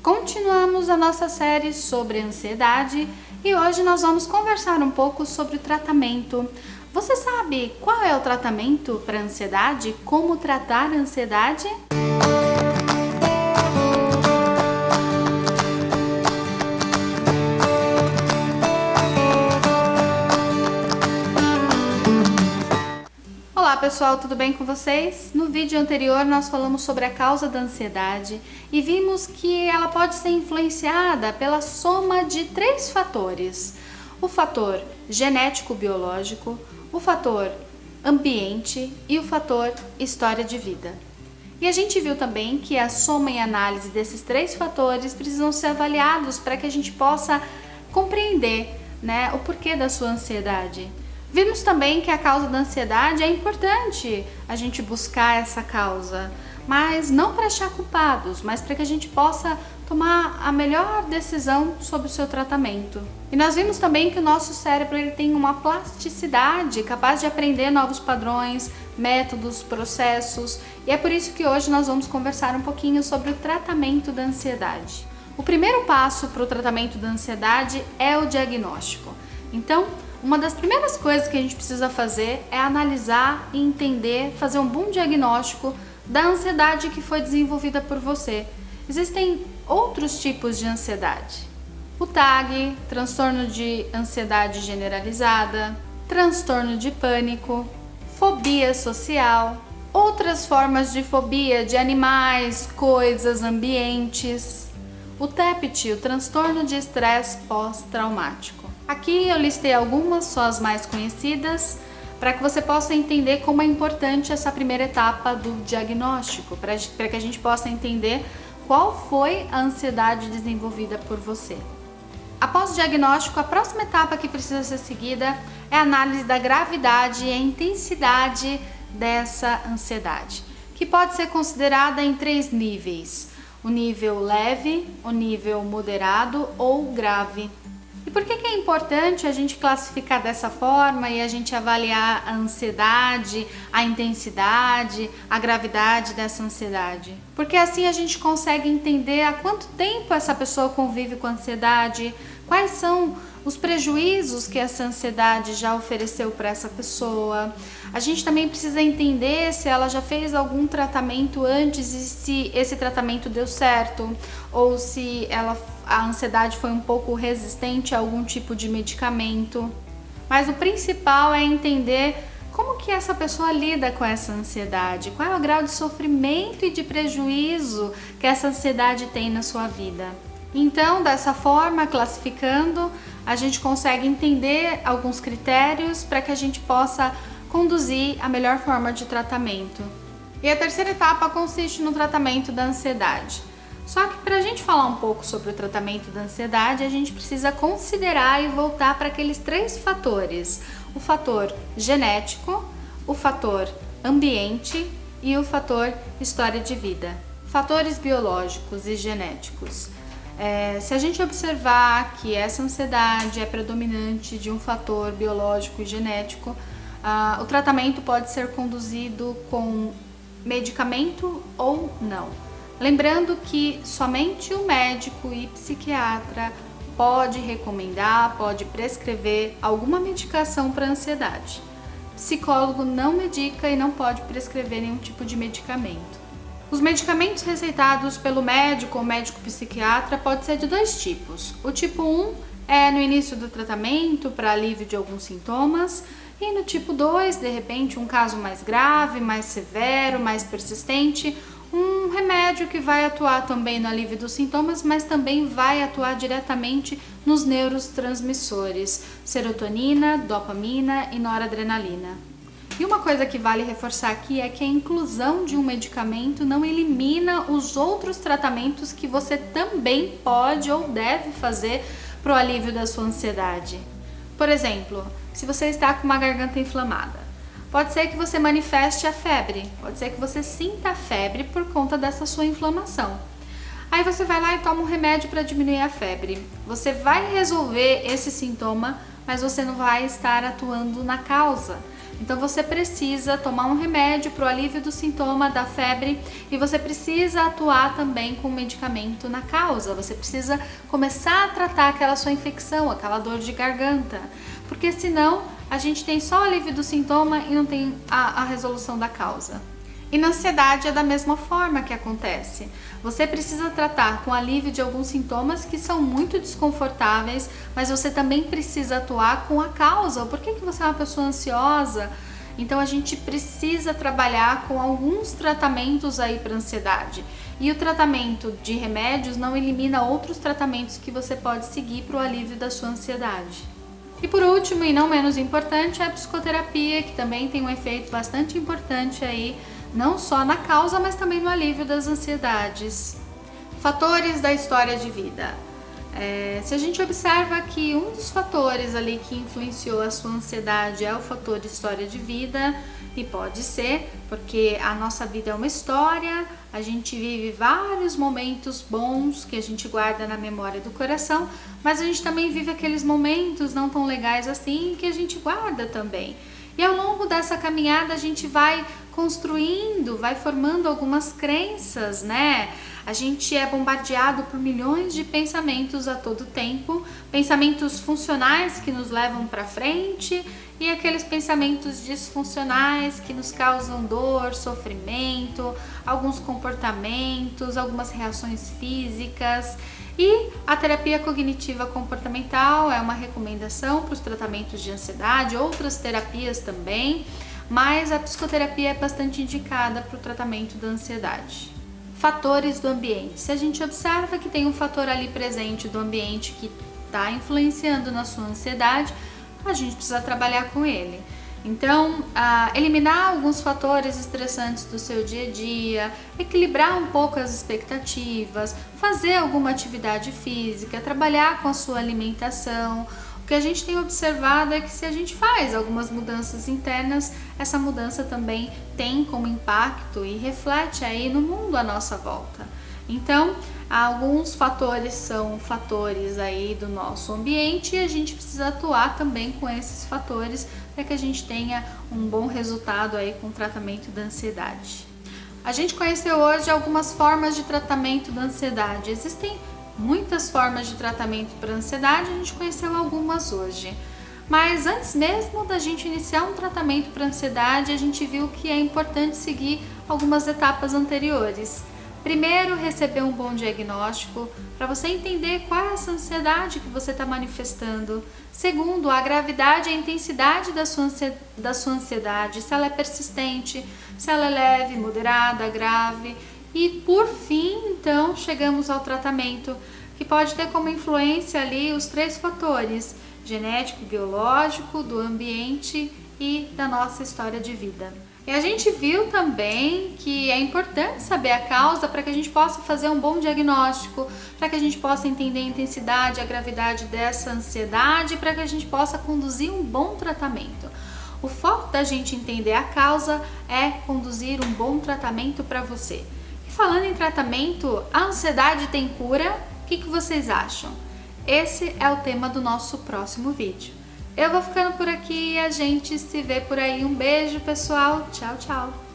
Continuamos a nossa série sobre ansiedade e hoje nós vamos conversar um pouco sobre o tratamento. Você sabe qual é o tratamento para ansiedade? Como tratar a ansiedade? Olá pessoal, tudo bem com vocês? No vídeo anterior nós falamos sobre a causa da ansiedade e vimos que ela pode ser influenciada pela soma de 3 fatores: o fator genético-biológico, o fator ambiente e o fator história de vida. E a gente viu também que a soma e análise desses 3 fatores precisam ser avaliados para que a gente possa compreender, o porquê da sua ansiedade. Vimos também que a causa da ansiedade é importante a gente buscar essa causa, mas não para achar culpados, mas para que a gente possa tomar a melhor decisão sobre o seu tratamento. E nós vimos também que o nosso cérebro ele tem uma plasticidade capaz de aprender novos padrões, métodos, processos, e é por isso que hoje nós vamos conversar um pouquinho sobre o tratamento da ansiedade. O primeiro passo para o tratamento da ansiedade é o diagnóstico. Então, uma das primeiras coisas que a gente precisa fazer é analisar e entender, fazer um bom diagnóstico da ansiedade que foi desenvolvida por você. Existem outros tipos de ansiedade. O TAG, transtorno de ansiedade generalizada, transtorno de pânico, fobia social, outras formas de fobia de animais, coisas, ambientes. O TEPT, o transtorno de estresse pós-traumático. Aqui eu listei algumas, só as mais conhecidas, para que você possa entender como é importante essa primeira etapa do diagnóstico, para que a gente possa entender qual foi a ansiedade desenvolvida por você. Após o diagnóstico, a próxima etapa que precisa ser seguida é a análise da gravidade e a intensidade dessa ansiedade, que pode ser considerada em 3 níveis: o nível leve, o nível moderado ou grave. E por que é importante a gente classificar dessa forma e a gente avaliar a ansiedade, a intensidade, a gravidade dessa ansiedade? Porque assim a gente consegue entender há quanto tempo essa pessoa convive com a ansiedade, quais são os prejuízos que essa ansiedade já ofereceu para essa pessoa. A gente também precisa entender se ela já fez algum tratamento antes e se esse tratamento deu certo, ou se a ansiedade foi um pouco resistente a algum tipo de medicamento. Mas o principal é entender como que essa pessoa lida com essa ansiedade, qual é o grau de sofrimento e de prejuízo que essa ansiedade tem na sua vida. Então, dessa forma, classificando, a gente consegue entender alguns critérios para que a gente possa conduzir a melhor forma de tratamento. E a terceira etapa consiste no tratamento da ansiedade. Só que para a gente falar um pouco sobre o tratamento da ansiedade, a gente precisa considerar e voltar para aqueles 3 fatores: o fator genético, o fator ambiente e o fator história de vida. Fatores biológicos e genéticos. Se a gente observar que essa ansiedade é predominante de um fator biológico e genético, o tratamento pode ser conduzido com medicamento ou não. Lembrando que somente o médico e psiquiatra pode recomendar, pode prescrever alguma medicação para ansiedade. Psicólogo não medica e não pode prescrever nenhum tipo de medicamento. Os medicamentos receitados pelo médico ou médico psiquiatra pode ser de 2 tipos. O tipo 1 é no início do tratamento para alívio de alguns sintomas, e no tipo 2, de repente, um caso mais grave, mais severo, mais persistente, um remédio que vai atuar também no alívio dos sintomas, mas também vai atuar diretamente nos neurotransmissores, serotonina, dopamina e noradrenalina. E uma coisa que vale reforçar aqui é que a inclusão de um medicamento não elimina os outros tratamentos que você também pode ou deve fazer para o alívio da sua ansiedade. Por exemplo, se você está com uma garganta inflamada, pode ser que você manifeste a febre, pode ser que você sinta a febre por conta dessa sua inflamação. Aí você vai lá e toma um remédio para diminuir a febre. Você vai resolver esse sintoma, mas você não vai estar atuando na causa. Então você precisa tomar um remédio para o alívio do sintoma da febre e você precisa atuar também com medicamento na causa. Você precisa começar a tratar aquela sua infecção, aquela dor de garganta, porque senão a gente tem só o alívio do sintoma e não tem a resolução da causa. E na ansiedade é da mesma forma que acontece. Você precisa tratar com alívio de alguns sintomas que são muito desconfortáveis, mas você também precisa atuar com a causa. Por que você é uma pessoa ansiosa? Então a gente precisa trabalhar com alguns tratamentos aí para ansiedade. E o tratamento de remédios não elimina outros tratamentos que você pode seguir para o alívio da sua ansiedade. E por último, e não menos importante, é a psicoterapia, que também tem um efeito bastante importante aí, não só na causa, mas também no alívio das ansiedades. Fatores da história de vida. Se a gente observa que um dos fatores ali que influenciou a sua ansiedade é o fator história de vida, e pode ser porque a nossa vida é uma história, a gente vive vários momentos bons que a gente guarda na memória do coração, mas a gente também vive aqueles momentos não tão legais assim que a gente guarda também. E ao longo dessa caminhada a gente vai construindo, vai formando algumas crenças, né? A gente é bombardeado por milhões de pensamentos a todo tempo, pensamentos funcionais que nos levam para frente e aqueles pensamentos disfuncionais que nos causam dor, sofrimento, alguns comportamentos, algumas reações físicas. E a terapia cognitiva comportamental é uma recomendação para os tratamentos de ansiedade, outras terapias também, mas a psicoterapia é bastante indicada para o tratamento da ansiedade. Fatores do ambiente. Se a gente observa que tem um fator ali presente do ambiente que está influenciando na sua ansiedade, a gente precisa trabalhar com ele. Então, eliminar alguns fatores estressantes do seu dia a dia, equilibrar um pouco as expectativas, fazer alguma atividade física, trabalhar com a sua alimentação. O que a gente tem observado é que se a gente faz algumas mudanças internas, essa mudança também tem como impacto e reflete aí no mundo à nossa volta. Então, alguns fatores são fatores aí do nosso ambiente e a gente precisa atuar também com esses fatores para que a gente tenha um bom resultado aí com o tratamento da ansiedade. A gente conheceu hoje algumas formas de tratamento da ansiedade. Existem muitas formas de tratamento para ansiedade, a gente conheceu algumas hoje. Mas antes mesmo da gente iniciar um tratamento para ansiedade, a gente viu que é importante seguir algumas etapas anteriores. Primeiro, receber um bom diagnóstico para você entender qual é essa ansiedade que você está manifestando. Segundo, a gravidade e a intensidade da sua ansiedade, se ela é persistente, se ela é leve, moderada, grave. E por fim, então, chegamos ao tratamento, que pode ter como influência ali os 3 fatores: genético, biológico, do ambiente e da nossa história de vida. E a gente viu também que é importante saber a causa para que a gente possa fazer um bom diagnóstico, para que a gente possa entender a intensidade, a gravidade dessa ansiedade, para que a gente possa conduzir um bom tratamento. O foco da gente entender a causa é conduzir um bom tratamento para você. E falando em tratamento, a ansiedade tem cura? O que vocês acham? Esse é o tema do nosso próximo vídeo. Eu vou ficando por aqui e a gente se vê por aí. Um beijo, pessoal. Tchau, tchau.